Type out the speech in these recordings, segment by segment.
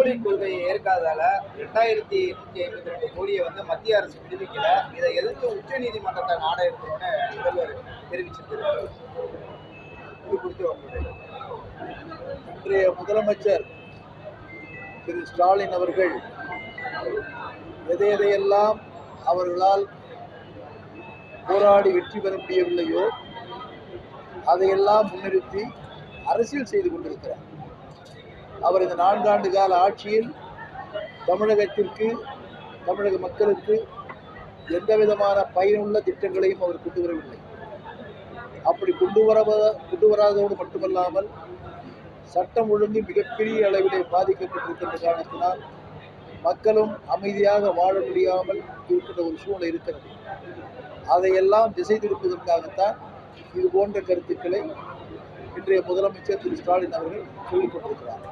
கல்விக் கொள்கையை ஏற்காதால 2152 கோடியை மத்திய அரசு விடுவிக்கல. இதை எதிர்த்து உச்ச நீதிமன்றத்தை நாட இருக்கணும்னு முதல்வர் தெரிவிச்சிருக்கிறார். இது குறித்து இன்றைய முதலமைச்சர் திரு ஸ்டாலின் அவர்கள் எதையெல்லாம் அவர்களால் போராடி வெற்றி பெற முடியவில்லையோ அதையெல்லாம் முன்னிறுத்தி அரசியல் செய்து கொண்டிருக்கிறார். அவர் இந்த 4 ஆண்டு கால ஆட்சியில் தமிழகத்திற்கு, தமிழக மக்களுக்கு எந்த விதமான பயனுள்ள திட்டங்களையும் அவர் கொண்டு வரவில்லை. அப்படி கொண்டு வராதோடு மட்டுமல்லாமல் சட்டம் ஒழுங்கு மிகப்பெரிய அளவிலே பாதிக்கப்பட்டிருக்கின்ற காரணத்தினால் மக்களும் அமைதியாக வாழ முடியாமல் இருக்கின்ற ஒரு சூழ்நிலை இருக்கிறது. அதையெல்லாம் திசை திருப்பதற்காகத்தான் இது போன்ற கருத்துக்களை இன்றைய முதலமைச்சர் திரு ஸ்டாலின் அவர்கள் சொல்லிக் கொண்டிருக்கிறார்.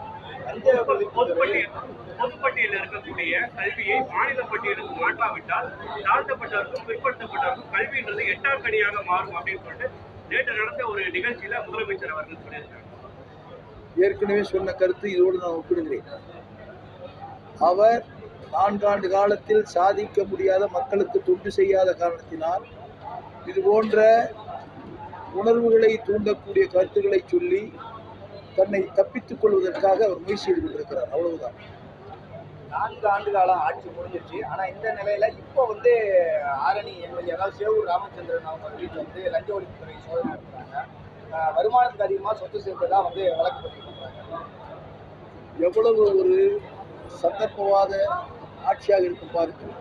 பொதுப்பட்டியலில் இருக்கக்கூடிய கல்வியை மாநில பட்டியலுக்கு மாற்றாவிட்டால் தாழ்த்தப்பட்டவருக்கும் பிற்படுத்தப்பட்டவருக்கும் கல்வின்றது எட்டாக்கடியாக மாறும் அப்படின்னு சொல்லிட்டு நேற்று நடந்த ஒரு நிகழ்ச்சியில முதலமைச்சர் அவர்கள் சொல்லியிருக்காங்க. ஏற்கனவே சொன்ன கருத்து இதோடு நான் ஒப்பிடுகிறேன். அவர் 4 ஆண்டு காலத்தில் சாதிக்க முடியாத, மக்களுக்கு தொண்டு செய்யாத காரணத்தினால் இது போன்ற உணர்வுகளை தூண்டக்கூடிய கருத்துக்களை சொல்லி தன்னை தப்பித்துக் கொள்வதற்காக அவர் முயற்சி செய்து கொண்டிருக்கிறார். அவ்வளவுதான். 4 ஆண்டு காலம் ஆட்சி முடிஞ்சிருச்சு. ஆனா இந்த நிலையில இப்போ ஆரணி எம்எல்ஏ, அதாவது சேவூர் ராமச்சந்திரன் அவங்க வீட்டில் லஞ்ச ஒழிப்புத்துறை சோதனை நடத்துறாங்க. வருமானத்துக்கு அதிகமாக சொத்து சேர்த்ததா வழக்கு பதிவு பண்றாங்க. எவ்வளவு ஒரு சந்தர்ப்பவாத ஆட்சியாக இருக்கும் பாருங்கள்.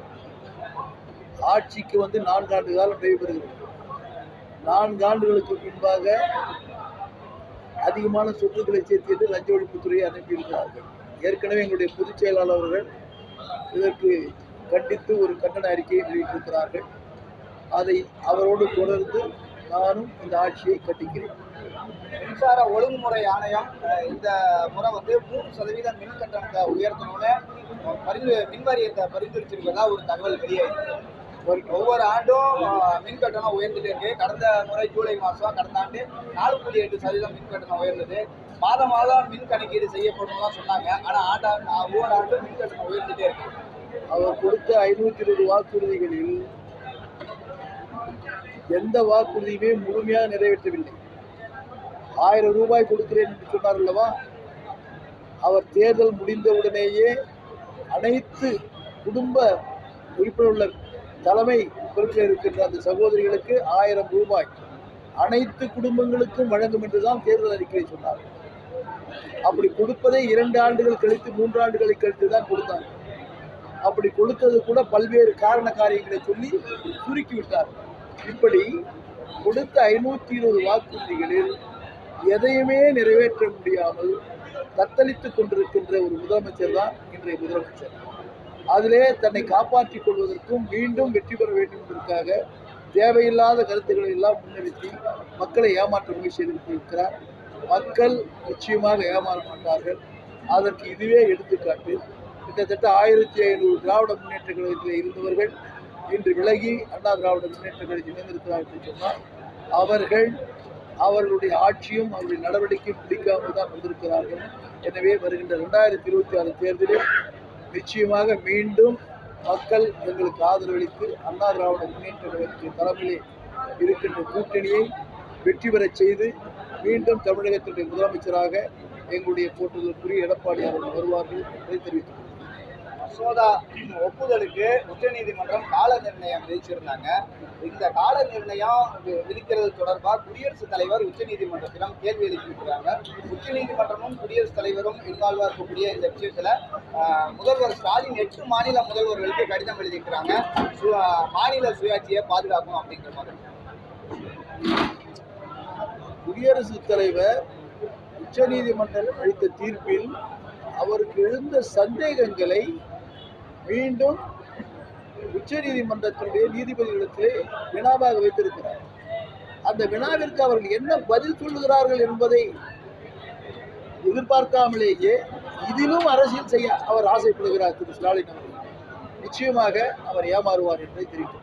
ஆட்சிக்கு 4 ஆண்டு காலம் நடைபெறுகிறது. 4 ஆண்டுகளுக்கு பின்பாக அதிகமான சொத்துக்களை சேர்த்து லஞ்ச ஒழிப்புத்துறையை அனுப்பியிருக்கிறார்கள். ஏற்கனவே எங்களுடைய பொதுச் செயலாளர் அவர்கள் இதற்கு கண்டித்து ஒரு கண்டன அறிக்கையை வெளியிட்டிருக்கிறார்கள். அதை அவரோடு தொடர்ந்து நானும் இந்த ஆட்சியை கண்டிக்கிறேன். மின்சார ஒழுங்குமுறை ஆணையம் இந்த முறை 3% மின் கட்டணத்தை உயர்த்தணும்னு மின் வாரியத்தை பரிந்துரைச்சிருக்கிறதா ஒரு தகவல் வெளியாயிருக்கு. ஒவ்வொரு ஆண்டும் மின் கட்டணம் உயர்ந்துட்டே இருக்கு. கடந்த முறை ஜூலை மாதம், கடந்த ஆண்டு 4.8% மின் கட்டணம் உயர்ந்தது. மாதம் மின் கணக்கீடு செய்யப்படும் சொன்னாங்க. ஆனால் ஒவ்வொரு ஆண்டும் மின் கட்டணம் உயர்ந்துட்டே இருக்கு. அவர் கொடுத்த 520 வாக்குறுதிகளில் எந்த வாக்குறுதியுமே முழுமையாக நிறைவேற்றவில்லை. 1000 ரூபாய் கொடுக்கிறேன் என்று சொன்னார் அல்லவா? அவர் தேர்தல் முடிந்தவுடனேயே அனைத்து குடும்ப உறுப்பினர் தலைமை பொறுப்பில் இருக்கின்ற அந்த சகோதரிகளுக்கு 1000 ரூபாய் அனைத்து குடும்பங்களுக்கும் வழங்கும் என்றுதான் தேர்தல் அறிக்கையை சொன்னார். அப்படி கொடுப்பதை 2 ஆண்டுகள் கழித்து, 3 ஆண்டுகளை கழித்து தான் கொடுத்தார். அப்படி கொடுத்தது கூட பல்வேறு காரண காரியங்களை சொல்லி சுருக்கிவிட்டார். இப்படி கொடுத்த 520 வாக்குறுதிகளில் எதையுமே நிறைவேற்ற முடியாமல் தத்தளித்துக் கொண்டிருக்கின்ற ஒரு முதலமைச்சர் தான் இன்றைய முதலமைச்சர். அதிலே தன்னை காப்பாற்றிக் கொள்வதற்கும் மீண்டும் வெற்றி பெற வேண்டும் என்பதற்காக தேவையில்லாத கருத்துக்களை எல்லாம் முன்னிறுத்தி மக்களை ஏமாற்ற முயற்சி செய்திருக்கிறார். மக்கள் நிச்சயமாக ஏமாற மாட்டார்கள். அதற்கு இதுவே எடுத்துக்காட்டு. கிட்டத்தட்ட 1500 திராவிட முன்னேற்ற கழகத்தில் இருந்தவர்கள் இன்று விலகி அண்ணா திராவிட முன்னேற்ற கழகத்தில் இணைந்திருக்கிறார்கள் என்று சொன்னால் அவர்களுடைய ஆட்சியும் அவருடைய நடவடிக்கையும் பிடிக்காமல் தான் வந்திருக்கிறார்கள். எனவே வருகின்ற 2026 தேர்தலில் நிச்சயமாக மீண்டும் மக்கள் எங்களுக்கு ஆதரவளித்து அண்ணா திராவிட முன்னேற்ற கழகத்தின் தலைமையிலே இருக்கின்ற கூட்டணியை வெற்றி பெறச் செய்து மீண்டும் தமிழகத்தினுடைய முதலமைச்சராக எங்களுடைய போற்றுதலுக்குரிய எடப்பாடி அவர்கள் வருவார்கள் என்பதை தெரிவித்துள்ளனர். மசோதா ஒப்புதலுக்கு உச்சநீதிமன்றம் கால நிர்ணயம் விதிச்சிருந்தாங்க. இந்த கால நிர்ணயம் விதிக்கிறது தொடர்பாக குடியரசுத் தலைவர் உச்சநீதிமன்றத்திடம் கேள்வி எழுப்பியிருக்கிறாங்க. உச்சநீதிமன்றமும் குடியரசுத் தலைவரும் இன்வால்வா இருக்கக்கூடிய இந்த விஷயத்துல முதல்வர் ஸ்டாலின் 8 மாநில முதல்வர்களுக்கு கடிதம் எழுதியிருக்கிறாங்க. மாநில சுயாட்சியை பாதுகாக்கும் அப்படிங்கிற மாதிரி. குடியரசுத் தலைவர் உச்சநீதிமன்றம் அளித்த தீர்ப்பில் அவருக்கு எழுந்த சந்தேகங்களை மீண்டும் உச்சநீதிமன்றத்தினுடைய நீதிபதிகளிடத்திலே வினாவாக வைத்திருக்கிறார். அந்த வினாவிற்கு அவர்கள் என்ன பதில் சொல்லுகிறார்கள் என்பதை எதிர்பார்க்காமலேயே இதிலும் அரசியல் செய்ய அவர் ஆசைப்படுகிறார் திரு ஸ்டாலின் அவர்கள். நிச்சயமாக அவர் ஏமாறுவார் என்பதை தெரிவித்தார்.